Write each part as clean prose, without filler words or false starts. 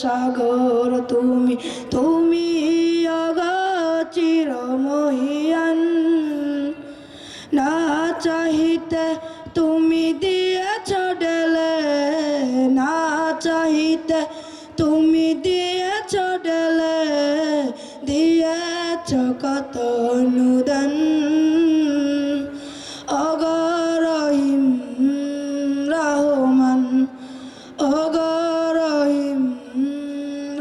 সাগর তুমি তুমি চিরমহিয়ান না চাহিতে তুমি দিয়েছ ঢেলে না চাহিতে তুমি দিয়েছ ঢেলে দিয়েছ কত অনুদান অগরহিম রহমান অগরহিম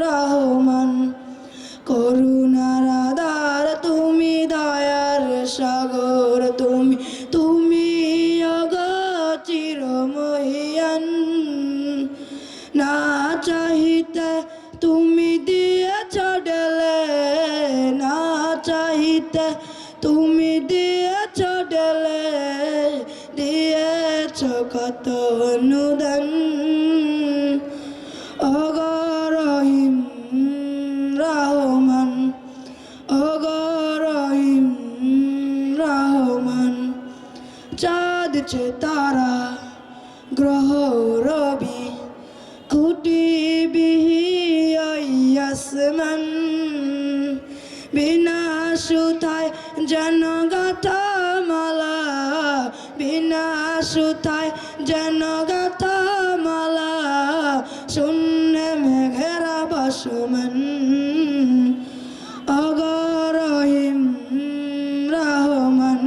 রহমান করুণার আধার তুমি দয়ার সাগর তুমি তুমি চিরমহিয়ান না চাহিতে তুমি দিয়েছ ঢেলে না চাহিতে তুমি দিয়েছ ঢেলে দিয়েছ কত অনুদান অগরহিম রহমান অগরহিম রহমান চাঁদ তারা গ্রহ রবি খুঁটি বিহিয়াসমান বিনা সুতায় যেন গাথা মালা বিনা সুতায় যেন গাথা মালা শূন্য মেঘেরা বসমান অগরহিম রহমান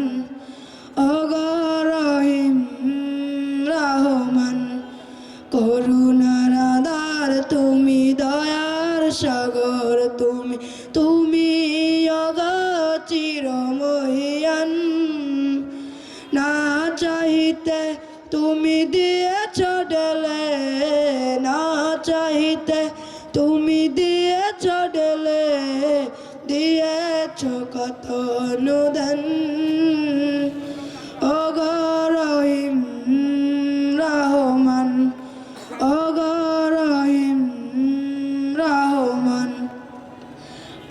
অগরহিম রহমান করুণার আধার তুমি দয়ার সাগর তুমি তুমি চিরমহিয়ান না চাহিতে তুমি দিয়েছ ঢেলে না চাহিতে তুমি দিয়েছ ঢেলে দিয়েছ কত অনুদান অগরহিম রহমান অগরহিম রহমান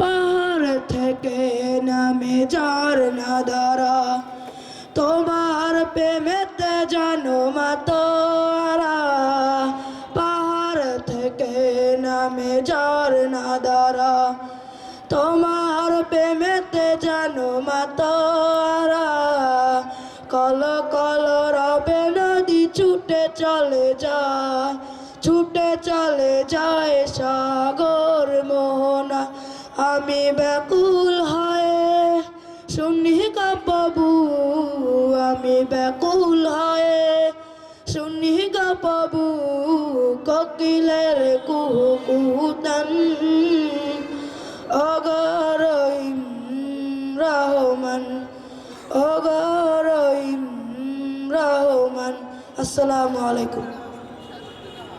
পাহাড় থেকে নামে ঝরনা ধারা তোমার প্রেমেতে জানো মাতোয়ারা পাহাড় থেকে নামে ঝরনা ধারা তোমার প্রেমেতে জানো মাতোয়ারা কল কল রবে নদী ছুটে চলে যায় ছুটে চলে যায় সাগর মোহনা আমি ব্যাকুল হয়ে শুনি বাবু আমি ব্যাকুল হয়ে শুনি বাবু কোকিলের কুহুকুতান অগরহিম রহমান অগরহিম রহমান আসসালামু আলাইকুম।